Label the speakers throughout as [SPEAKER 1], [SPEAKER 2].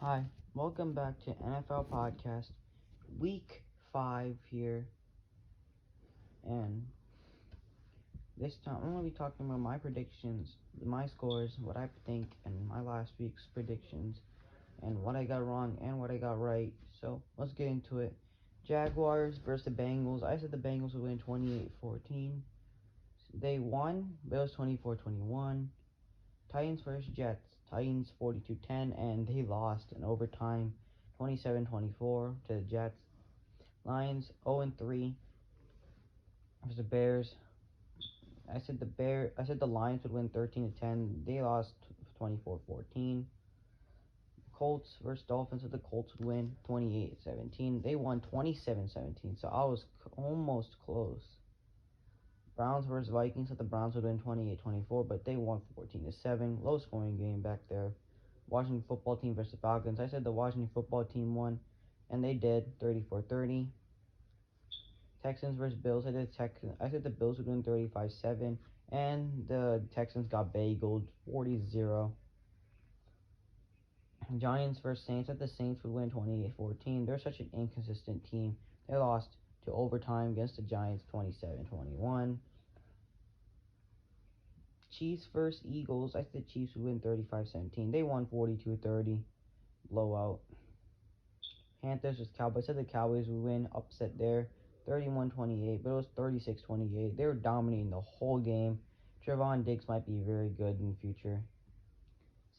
[SPEAKER 1] Hi, welcome back to NFL Podcast, Week 5 here, and this time I'm going to be talking about my predictions, my scores, what I think, and my last week's predictions, and what I got wrong and what I got right. So, let's get into it. Jaguars versus the Bengals. I said the Bengals would win 28-14. They won, but it was 24-21. Titans versus Jets. Titans 42-10, and they lost in overtime 27-24 to the Jets. Lions 0-3 versus the Bears. I said the Lions would win 13-10. They lost 24-14. Colts versus Dolphins. The Colts would win 28-17. They won 27-17, so I was almost close. Browns versus Vikings. The Browns would win 28-24, but they won 14-7. Low scoring game back there. Washington football team versus the Falcons. I said the Washington football team won, and they did 34-30. Texans versus Bills. I said the Bills would win 35-7, and the Texans got bageled 40-0. Giants versus Saints. I said the Saints would win 28-14. They're such an inconsistent team. They lost to overtime against the Giants 27-21. Chiefs versus Eagles. I said the Chiefs would win 35-17. They won 42-30. Blowout. Panthers versus Cowboys. I said the Cowboys would win. Upset there. 31-28, but it was 36-28. They were dominating the whole game. Trevon Diggs might be very good in the future.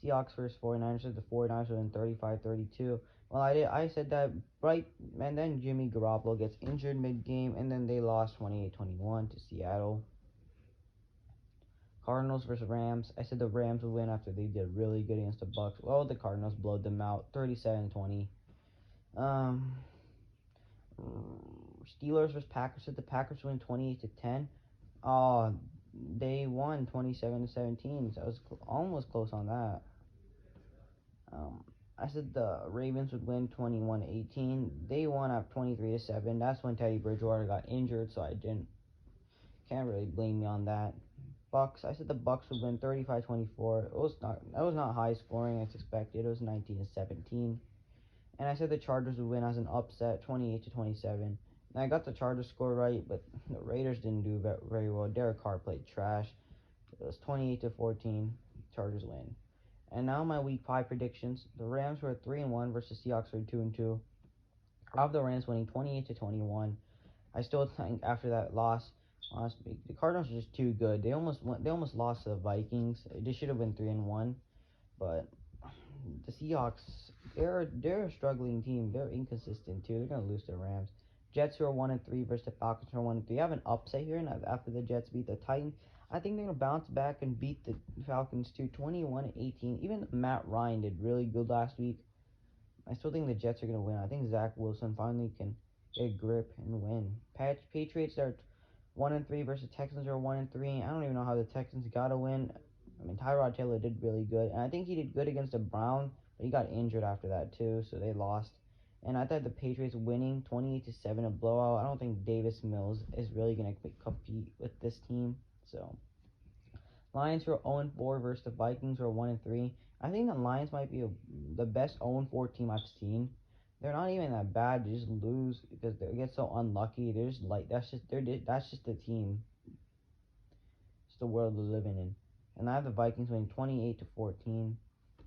[SPEAKER 1] Seahawks versus 49ers. The 49ers would win 35-32. Well, I said that right, and then Jimmy Garoppolo gets injured mid-game, and then they lost 28-21 to Seattle. Cardinals versus Rams. I said the Rams would win after they did really good against the Bucks. Well, the Cardinals blowed them out 37-20. Steelers versus Packers. Said the Packers win 28-10. They won 27-17. So I was almost close on that. I said the Ravens would win 21-18. They won up 23-7. That's when Teddy Bridgewater got injured, so can't really blame me on that. Bucks. I said the Bucks would win 35-24. It was not high scoring as expected. It was 19-17. And I said the Chargers would win as an upset, 28-27. And I got the Chargers score right, but the Raiders didn't do very well. Derek Carr played trash. It was 28-14. Chargers win. And now my Week 5 predictions. The Rams were 3-1 versus Seahawks were 2-2. I have the Rams winning 28-21. I still think after that loss, honestly, the Cardinals are just too good. They almost lost to the Vikings. They should have been 3-1, but the Seahawks, they're a struggling team. They're inconsistent too. They're gonna lose to the Rams. Jets who are 1-3 versus the Falcons who are 1-3. You have an upset here, and after the Jets beat the Titans, I think they're gonna bounce back and beat the Falcons too, 21-18. Even Matt Ryan did really good last week. I still think the Jets are gonna win. I think Zach Wilson finally can get a grip and win. Patriots are 1-3 versus Texans are 1-3. I don't even know how the Texans got a win. I mean, Tyrod Taylor did really good, and I think he did good against the Browns, but he got injured after that too, so they lost. And I thought the Patriots winning 28-7, a blowout. I don't think Davis Mills is really gonna compete with this team. So, Lions were 0-4 versus the Vikings who are 1-3. I think the Lions might be the best 0-4 team I've seen. They're not even that bad. They just lose because they get so unlucky. They're just like that's just the team. It's the world we're living in. And I have the Vikings winning 28-14.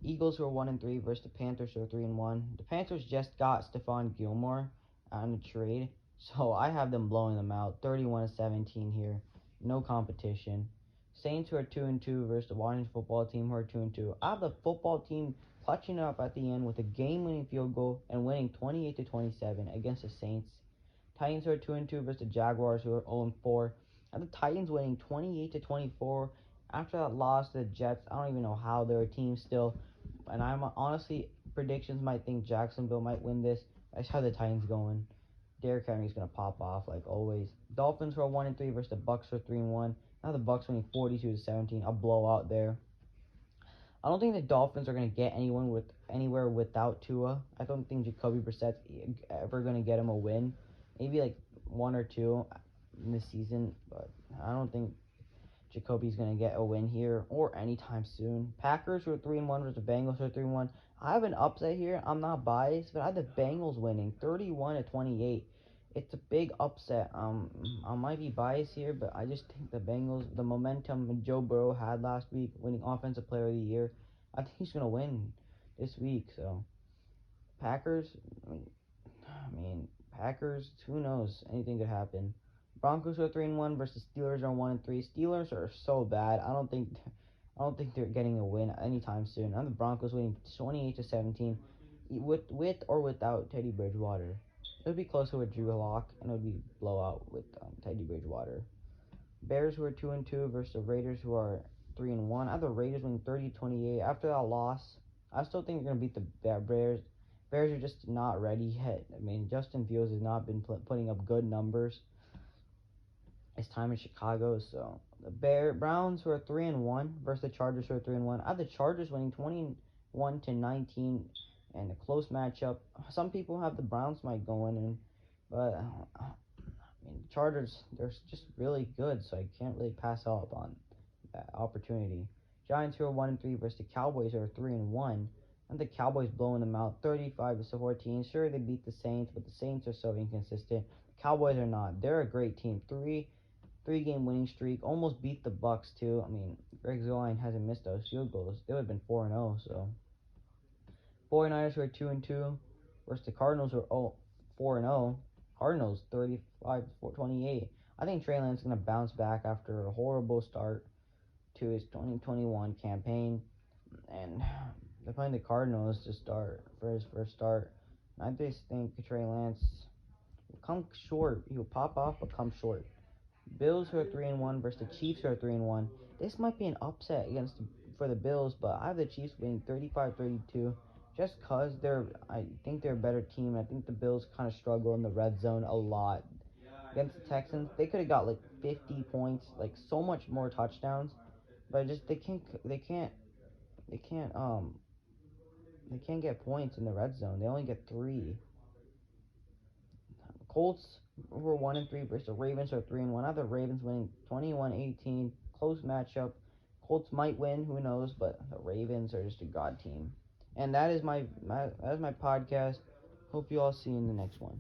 [SPEAKER 1] Eagles who are 1-3 versus the Panthers who are 3-1. The Panthers just got Stephon Gilmore on a trade, so I have them blowing them out 31-17 here. No competition. Saints who are 2-2 versus the Washington football team who are 2-2. I have the football team clutching up at the end with a game-winning field goal and winning 28-27 against the Saints. Titans who are 2-2 versus the Jaguars who are 0-4. I have the Titans winning 28-24. After that loss to the Jets, I don't even know how they're a team still. And I'm honestly, predictions might think Jacksonville might win this. That's how the Titans going. Derrick Henry's gonna pop off like always. Dolphins who are 1-3 versus the Bucks who are 3-1. Now the Bucks winning 42-17. A blowout there. I don't think the Dolphins are gonna get anywhere without Tua. I don't think Jacoby Brissett's ever gonna get him a win. Maybe like 1 or 2 in this season, but I don't think Jacoby's going to get a win here or anytime soon. Packers who are 3-1 versus the Bengals who are 3-1. I have an upset here. I'm not biased, but I have the Bengals winning 31-28. It's a big upset. I might be biased here, but I just think the Bengals, the momentum Joe Burrow had last week, winning Offensive Player of the Year, I think he's gonna win this week. So Packers, I mean Packers. Who knows? Anything could happen. Broncos are 3-1 versus Steelers are 1-3. Steelers are so bad. I don't think they're getting a win anytime soon. And the Broncos winning 28-17, with or without Teddy Bridgewater. It would be closer with Drew Lock, and it would be blowout with Teddy Bridgewater. Bears who are 2-2 versus the Raiders who are 3-1. I have the Raiders winning 30-28. After that loss, I still think they're gonna beat the Bears. Bears are just not ready yet. I mean, Justin Fields has not been putting up good numbers his time in Chicago. So the Browns who are 3-1 versus the Chargers who are 3-1. I have the Chargers winning 21-19 and a close matchup. Some people have the Browns might go in, but I mean the Chargers, they're just really good, so I can't really pass up on that opportunity. Giants who are 1-3 versus the Cowboys who are 3-1. And the Cowboys blowing them out 35-14. Sure, they beat the Saints, but the Saints are so inconsistent. The Cowboys are not. They're a great team. Three-game winning streak. Almost beat the Bucks too. I mean, Greg Zuerlein hasn't missed those field goals. They would have been 4-0. So 49ers who are 2-2 versus the Cardinals who are 4-0. Cardinals 35-28. I think Trey Lance is gonna bounce back after a horrible start to his 2021 campaign, and they're playing the Cardinals to start for his first start. And I just think Trey Lance will come short. He will pop off, but come short. Bills who are 3-1 versus the Chiefs who are 3-1. This might be an upset for the Bills, but I have the Chiefs winning 35-32 just cause I think they're a better team. I think the Bills kind of struggle in the red zone a lot against the Texans. They could have got like 50 points, like so much more touchdowns, but just they can't get points in the red zone. They only get 3. Colts were 1-3 versus the Ravens are 3-1. I have the Ravens winning 21-18. Close matchup. Colts might win, who knows? But the Ravens are just a god team. And that is my podcast. Hope you all see you in the next one.